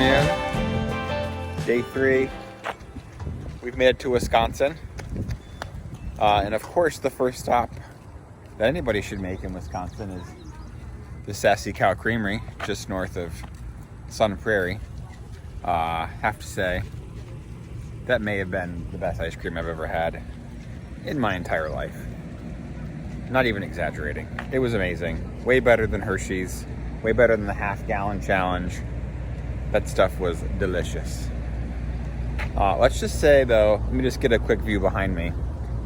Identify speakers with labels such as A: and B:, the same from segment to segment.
A: afternoon, day 3. We've made it to Wisconsin. And of course, the first stop that anybody should make in Wisconsin is the Sassy Cow Creamery, just north of Sun Prairie. Have to say, that may have been the best ice cream I've ever had in my entire life. Not even exaggerating. It was amazing. Way better than Hershey's. Way better than the half-gallon challenge. That stuff was delicious. Let's just say, though, let me just get a quick view behind me.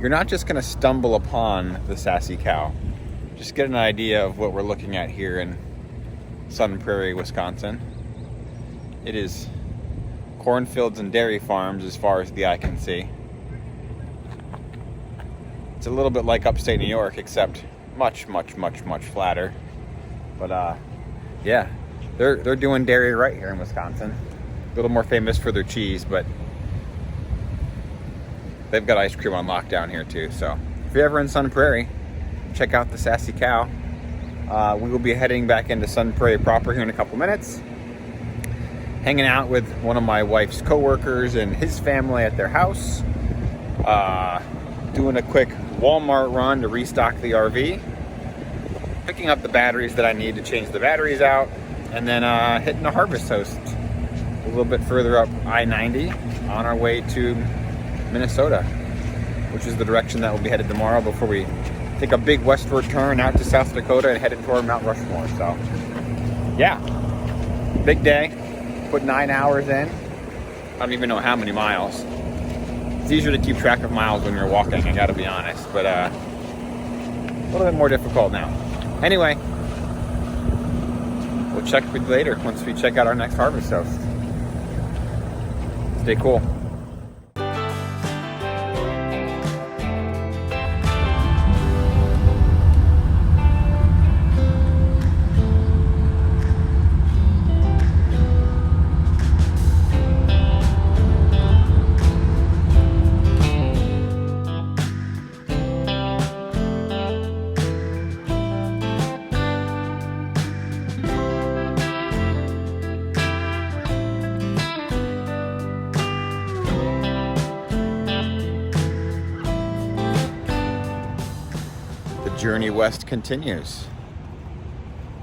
A: You're not just going to stumble upon the Sassy Cow. Just get an idea of what we're looking at here in Sun Prairie, Wisconsin. It is cornfields and dairy farms as far as the eye can see. It's a little bit like upstate New York, except much flatter. But yeah, they're doing dairy right here in Wisconsin. A little more famous for their cheese, but they've got ice cream on lockdown here too. So if you're ever in Sun Prairie, check out the Sassy Cow. We will be heading back into Sun Prairie proper here in a couple minutes. Hanging out with one of my wife's co-workers and his family at their house. Doing a quick Walmart run to restock the RV. Picking up the batteries that I need to change the batteries out. And then hitting a harvest host a little bit further up I-90 on our way to Minnesota, which is the direction that we'll be headed tomorrow before we take a big westward turn out to South Dakota and headed toward Mount Rushmore. So yeah, big day. Put 9 hours in. I don't even know how many miles. It's easier to keep track of miles when you're walking, I gotta be honest, but a little bit more difficult now. Anyway, we'll check with you later once we check out our next harvest host. Stay cool. Journey west continues.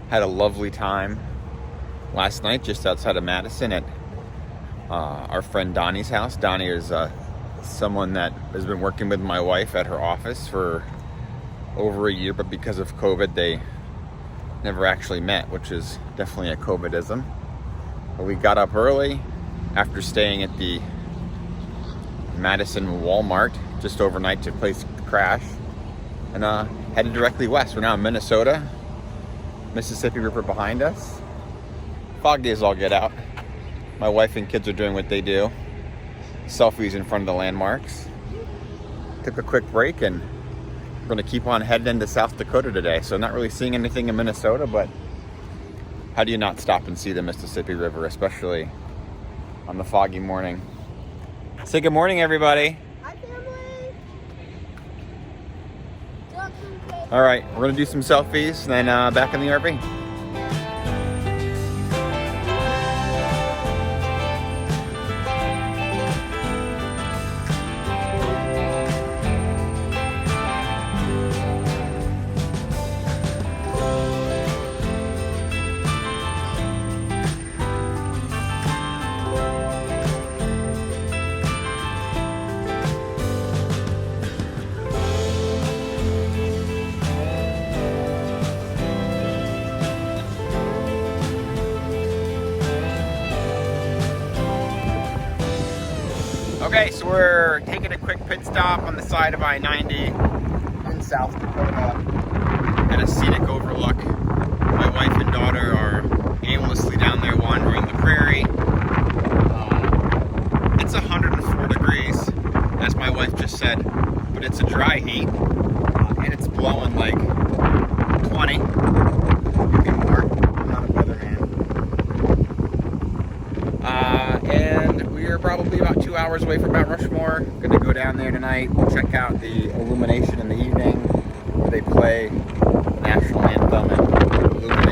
A: Had a lovely time last night just outside of Madison at our friend Donnie's house. Donnie is someone that has been working with my wife at her office for over a year, but because of COVID they never actually met, which is definitely a COVIDism. But we got up early after staying at the Madison Walmart just overnight to place the crash, and headed directly west. We're now in Minnesota. Mississippi River behind us. Foggy as all get out. My wife and kids are doing what they do. Selfies in front of the landmarks. Took a quick break and we're gonna keep on heading into South Dakota today. So not really seeing anything in Minnesota, but how do you not stop and see the Mississippi River, especially on the foggy morning? Say good morning, everybody. All right, we're gonna do some selfies and then back in the RV. Okay, so we're taking a quick pit stop on the side of I-90 in South Dakota at a scenic overlook. My wife and daughter are aimlessly down there wandering the prairie. It's 104 degrees, as my wife just said, but it's a dry heat, and it's blowing like 20, maybe more. I'm not a weatherman. And we're probably about 2 hours away from Mount Rushmore. Gonna go down there tonight. We'll check out the illumination in the evening where they play the national anthem and illuminate